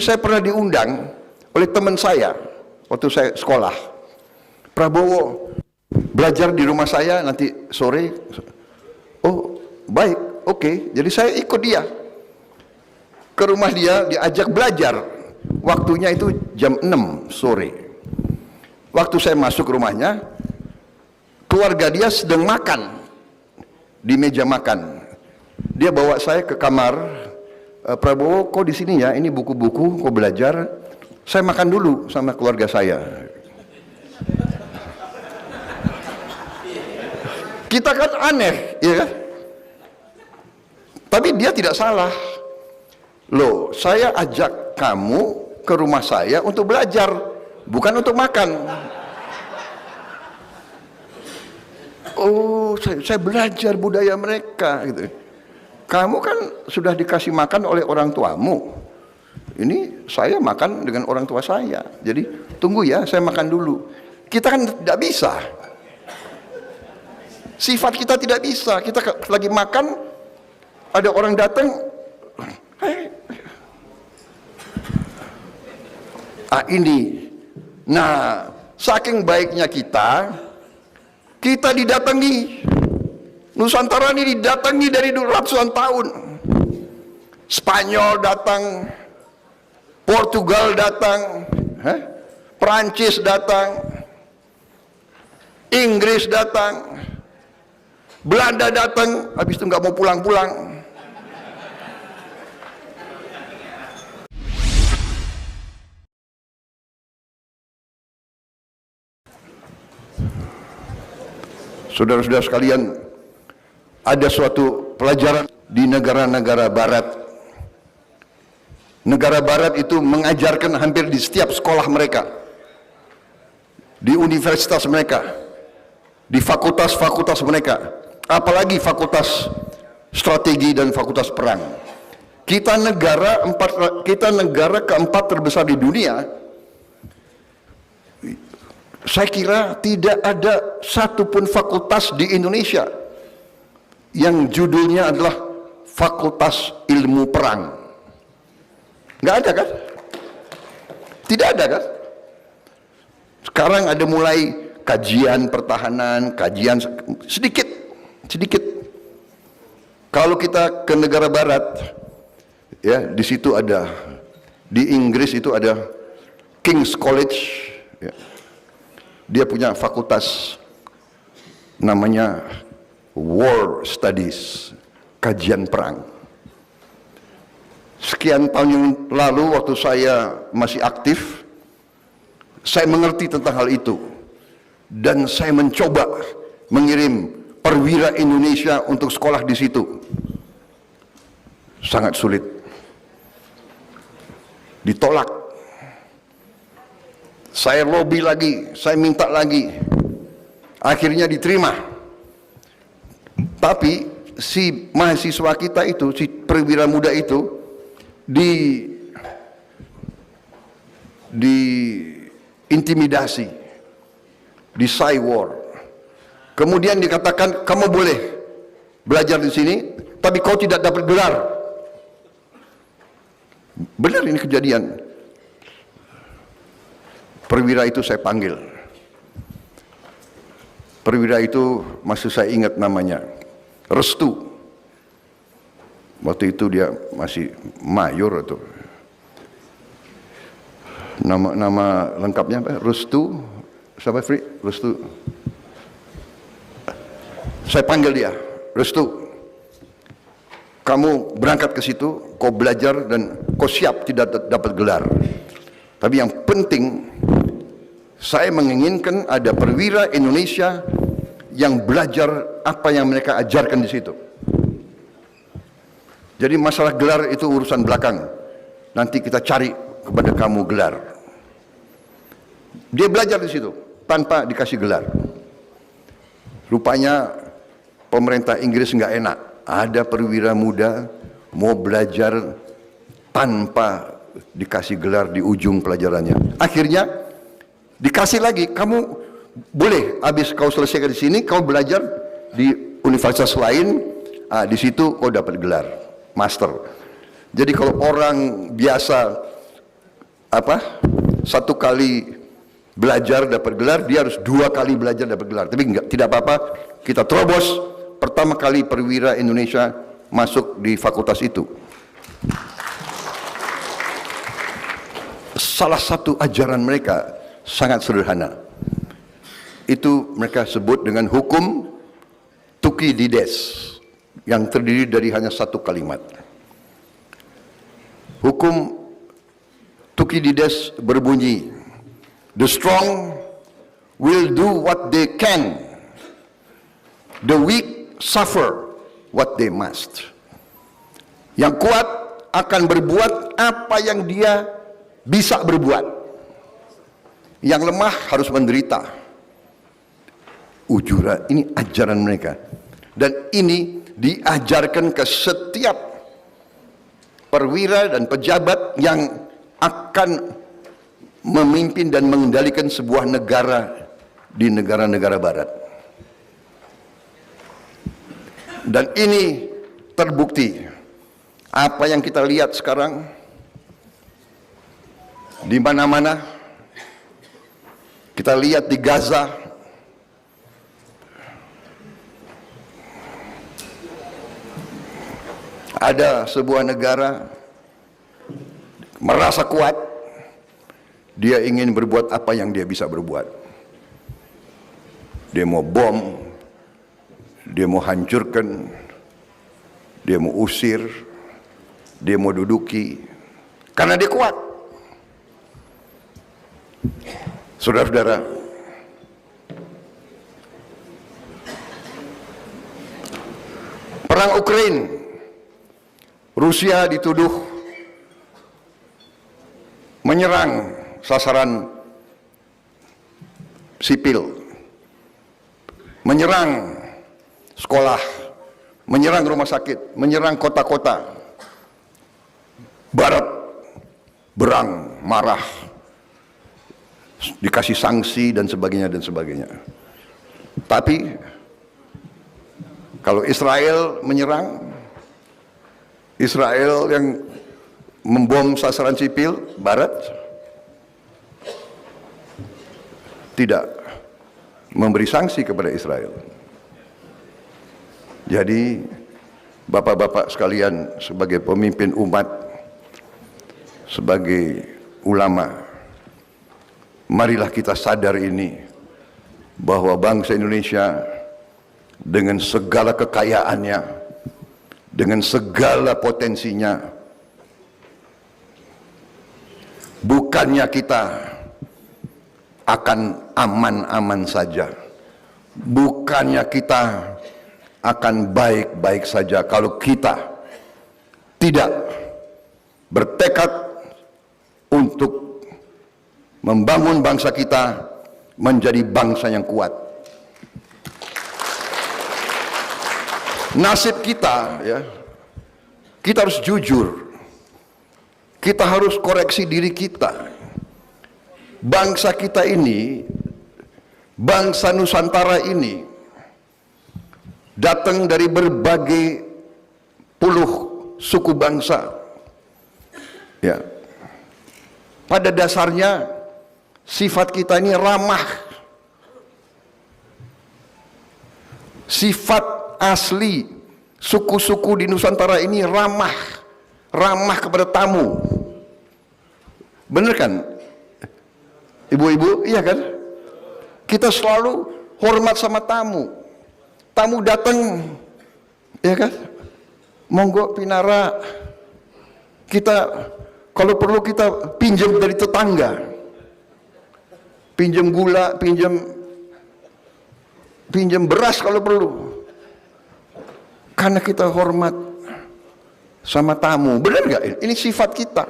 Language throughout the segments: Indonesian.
Saya pernah diundang oleh teman saya waktu saya sekolah. Prabowo belajar di rumah saya nanti sore. Oh baik, oke. Jadi saya ikut dia ke rumah dia, diajak belajar. Waktunya itu jam 6 sore. Waktu saya masuk ke rumahnya, keluarga dia sedang makan di meja makan. Dia bawa saya ke kamar. Prabowo, kok di sini ya? Ini buku-buku, kok belajar? Saya makan dulu sama keluarga saya. Kita kan aneh, ya kan? Tapi dia tidak salah. Loh, saya ajak kamu ke rumah saya untuk belajar, bukan untuk makan. Oh, saya belajar budaya mereka, gitu. Kamu kan sudah dikasih makan oleh orang tuamu. Ini saya makan dengan orang tua saya. Jadi tunggu ya, saya makan dulu. Kita kan tidak bisa. Sifat kita tidak bisa. Kita lagi makan, ada orang datang. Ini. Nah, saking baiknya kita didatangi. Nusantara ini didatangi dari ratusan tahun. Spanyol datang, Portugal datang, Perancis datang, Inggris datang, Belanda datang, habis itu nggak mau pulang-pulang. Saudara-saudara sekalian, ada suatu pelajaran di negara-negara barat. Negara barat itu mengajarkan hampir di setiap sekolah mereka, di universitas mereka, di fakultas-fakultas mereka, apalagi fakultas strategi dan fakultas perang. Kita negara keempat terbesar di dunia. Saya kira tidak ada satupun fakultas di Indonesia yang judulnya adalah Fakultas Ilmu Perang. Nggak ada kan? Tidak ada kan? Sekarang ada mulai kajian pertahanan, kajian sedikit. Kalau kita ke negara barat, ya di situ ada, di Inggris itu ada King's College, ya. Dia punya fakultas namanya War Studies, kajian perang. Sekian tahun yang lalu waktu saya masih aktif, saya mengerti tentang hal itu dan saya mencoba mengirim perwira Indonesia untuk sekolah di situ. Sangat sulit, ditolak. Saya lobby lagi, saya minta lagi, akhirnya diterima. Tapi si mahasiswa kita itu, si perwira muda itu intimidasi, di cywar. Kemudian dikatakan kamu boleh belajar di sini, tapi kau tidak dapat gelar. Benar ini kejadian. Perwira itu saya panggil. Perwira itu masih saya ingat namanya, Restu. Waktu itu dia masih mayor atau nama lengkapnya apa? Restu, siapa Fri? Restu. Saya panggil dia, Restu. Kamu berangkat ke situ, kau belajar dan kau siap tidak dapat gelar. Tapi yang penting, saya menginginkan ada perwira Indonesia yang belajar apa yang mereka ajarkan di situ. Jadi masalah gelar itu urusan belakang. Nanti kita cari kepada kamu gelar. Dia belajar di situ tanpa dikasih gelar. Rupanya pemerintah Inggris nggak enak. Ada perwira muda mau belajar tanpa dikasih gelar di ujung pelajarannya. Akhirnya dikasih lagi, kamu boleh habis kau selesaikan di sini, kau belajar di universitas lain, di situ kau dapat gelar master. Jadi kalau orang biasa satu kali belajar dapat gelar, dia harus 2 kali belajar dapat gelar. Tapi tidak apa-apa, kita terobos pertama kali perwira Indonesia masuk di fakultas itu. Salah satu ajaran mereka sangat sederhana. Itu mereka sebut dengan hukum Thukydides, yang terdiri dari hanya 1 kalimat. Hukum Thukydides berbunyi, "The strong will do what they can, the weak suffer what they must." Yang kuat akan berbuat apa yang dia bisa berbuat. Yang lemah harus menderita. Ujura, ini ajaran mereka. Dan ini diajarkan ke setiap perwira dan pejabat yang akan memimpin dan mengendalikan sebuah negara di negara-negara barat. Dan ini terbukti. Apa yang kita lihat sekarang di mana-mana, kita lihat di Gaza, ada sebuah negara merasa kuat, dia ingin berbuat apa yang dia bisa berbuat. Dia mau bom, dia mau hancurkan, dia mau usir, dia mau duduki, karena dia kuat. Saudara-saudara, perang Ukraina, Rusia dituduh menyerang sasaran sipil, menyerang sekolah, menyerang rumah sakit, menyerang kota-kota. Barat berang, marah, dikasih sanksi dan sebagainya dan sebagainya. Tapi kalau Israel menyerang, Israel yang membom sasaran sipil, Barat tidak memberi sanksi kepada Israel. Jadi bapak-bapak sekalian, sebagai pemimpin umat, sebagai ulama, marilah kita sadar ini, bahwa bangsa Indonesia dengan segala kekayaannya, dengan segala potensinya, bukannya kita akan aman-aman saja, bukannya kita akan baik-baik saja kalau kita tidak bertekad untuk membangun bangsa kita menjadi bangsa yang kuat. Nasib kita, ya, kita harus jujur, kita harus koreksi diri kita. Bangsa kita ini, bangsa Nusantara ini, datang dari berbagai puluh suku bangsa. Ya, pada dasarnya sifat kita ini ramah. Sifat asli suku-suku di Nusantara ini ramah, ramah kepada tamu. Bener kan, ibu-ibu? Iya kan? Kita selalu hormat sama tamu. Tamu datang, ya kan? Monggo pinara. Kita kalau perlu kita pinjam dari tetangga, pinjam gula, pinjam beras kalau perlu, karena kita hormat sama tamu. Benar nggak? Ini sifat kita.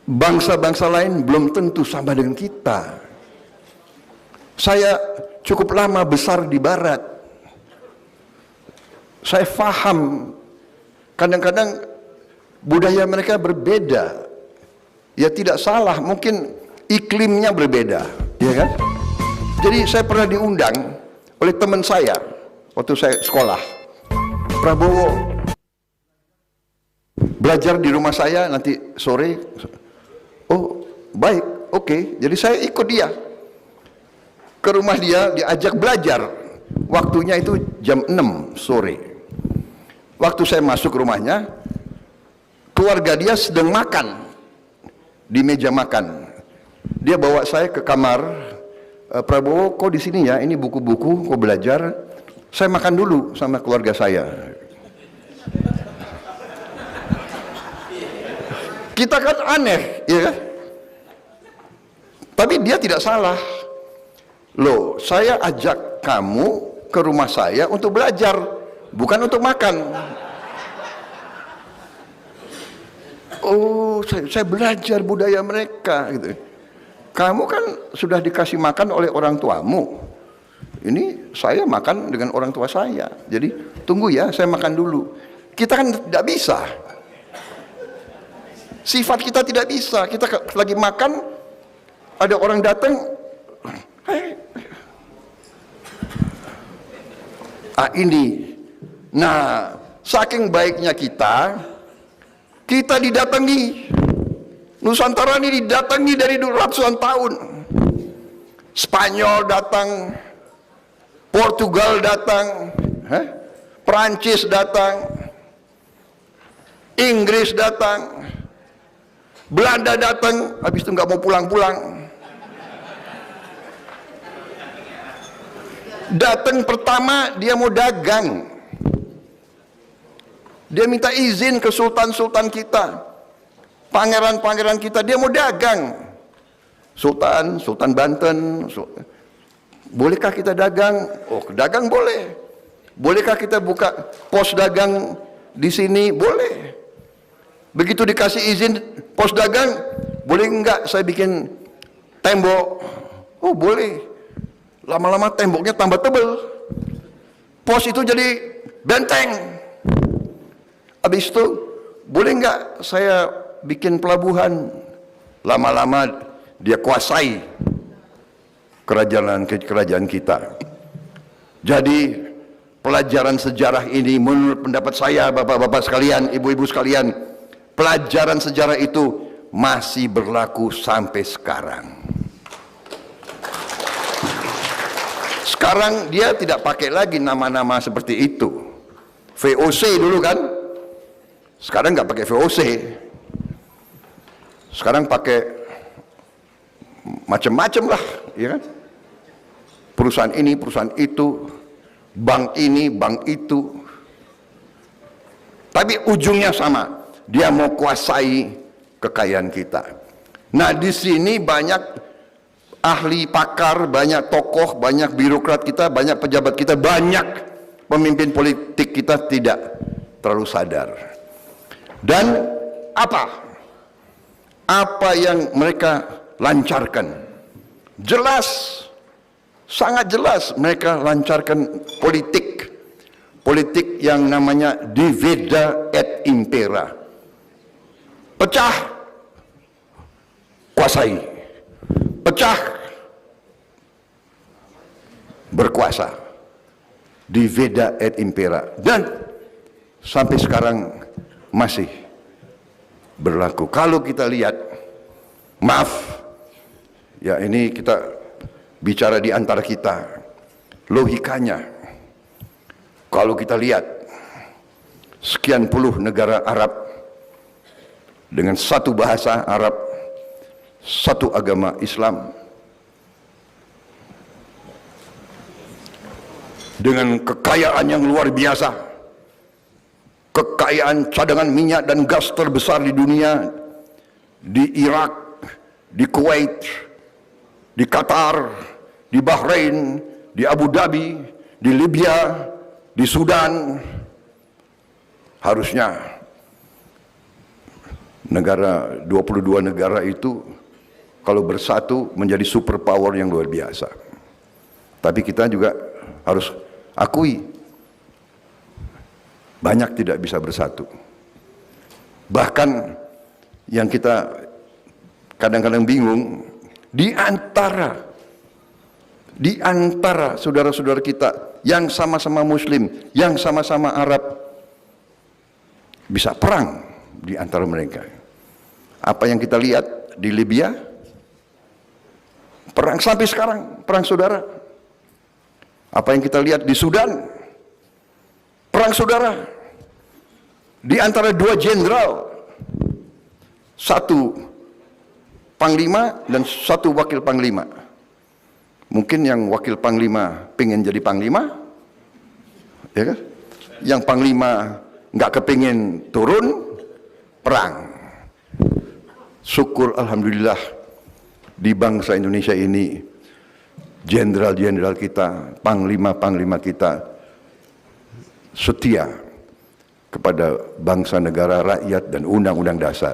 Bangsa-bangsa lain belum tentu sama dengan kita. Saya cukup lama besar di Barat, saya faham kadang-kadang budaya mereka berbeda. Ya tidak salah, mungkin iklimnya berbeda, ya kan? Jadi saya pernah diundang oleh teman saya waktu saya sekolah. Prabowo belajar di rumah saya nanti sore. Oh, baik, oke. Jadi saya ikut dia ke rumah dia, diajak belajar. Waktunya itu jam 6 sore. Waktu saya masuk ke rumahnya, keluarga dia sedang makan di meja makan. Dia bawa saya ke kamar. Prabowo, kok di sini ya? Ini buku-buku, kok belajar? Saya makan dulu sama keluarga saya. Kita kan aneh, ya kan? Tapi dia tidak salah. Loh, saya ajak kamu ke rumah saya untuk belajar, bukan untuk makan. Oh, saya belajar budaya mereka gitu. Kamu kan sudah dikasih makan oleh orang tuamu. Ini saya makan dengan orang tua saya. Jadi tunggu ya, saya makan dulu. Kita kan tidak bisa. Sifat kita tidak bisa. Kita lagi makan, ada orang datang. Ini. Nah, saking baiknya kita didatangi. Nusantara ini didatangi dari ratusan tahun. Spanyol datang, Portugal datang, Perancis datang, Inggris datang, Belanda datang, habis itu nggak mau pulang-pulang. Datang pertama dia mau dagang. Dia minta izin ke sultan-sultan kita. Pangeran-pangeran kita, dia mau dagang. Sultan Banten, bolehkah kita dagang? Oh, dagang boleh. Bolehkah kita buka pos dagang di sini? Boleh. Begitu dikasih izin pos dagang, boleh enggak saya bikin tembok? Oh, boleh. Lama-lama temboknya tambah tebal. Pos itu jadi benteng. Habis itu, boleh enggak saya bikin pelabuhan? Lama-lama dia kuasai kerajaan kita. Jadi pelajaran sejarah ini menurut pendapat saya, bapak-bapak sekalian, ibu-ibu sekalian, pelajaran sejarah itu masih berlaku sampai sekarang. Sekarang dia tidak pakai lagi nama-nama seperti itu. VOC dulu kan, sekarang nggak pakai VOC. Sekarang pakai macam-macam lah, ya kan? Perusahaan ini, perusahaan itu, bank ini, bank itu. Tapi ujungnya sama, dia mau kuasai kekayaan kita. Nah, di sini banyak ahli pakar, banyak tokoh, banyak birokrat kita, banyak pejabat kita, banyak pemimpin politik kita tidak terlalu sadar. Dan apa yang mereka lancarkan? Jelas, sangat jelas mereka lancarkan politik yang namanya divida et impera. Pecah, kuasai. Pecah, berkuasa. Divida et impera. Dan sampai sekarang masih berlaku. Kalau kita lihat, maaf, ya ini kita bicara di antara kita, logikanya, kalau kita lihat sekian puluh negara Arab dengan satu bahasa Arab, satu agama Islam, dengan kekayaan yang luar biasa, kekayaan cadangan minyak dan gas terbesar di dunia, di Irak, di Kuwait, di Qatar, di Bahrain, di Abu Dhabi, di Libya, di Sudan. Harusnya 22 negara itu kalau bersatu menjadi superpower yang luar biasa. Tapi kita juga harus akui, banyak tidak bisa bersatu. Bahkan yang kita kadang-kadang bingung, di antara saudara-saudara kita yang sama-sama Muslim, yang sama-sama Arab, bisa perang di antara mereka. Apa yang kita lihat di Libya, perang sampai sekarang, perang saudara. Apa yang kita lihat di Sudan, perang saudara. Di antara dua jenderal, satu panglima dan satu wakil panglima. Mungkin yang wakil panglima pengen jadi panglima, ya kan? Yang panglima nggak kepingin turun, perang. Syukur alhamdulillah di bangsa Indonesia ini, jenderal-jenderal kita, panglima-panglima kita setia kepada bangsa, negara, rakyat, dan undang-undang dasar.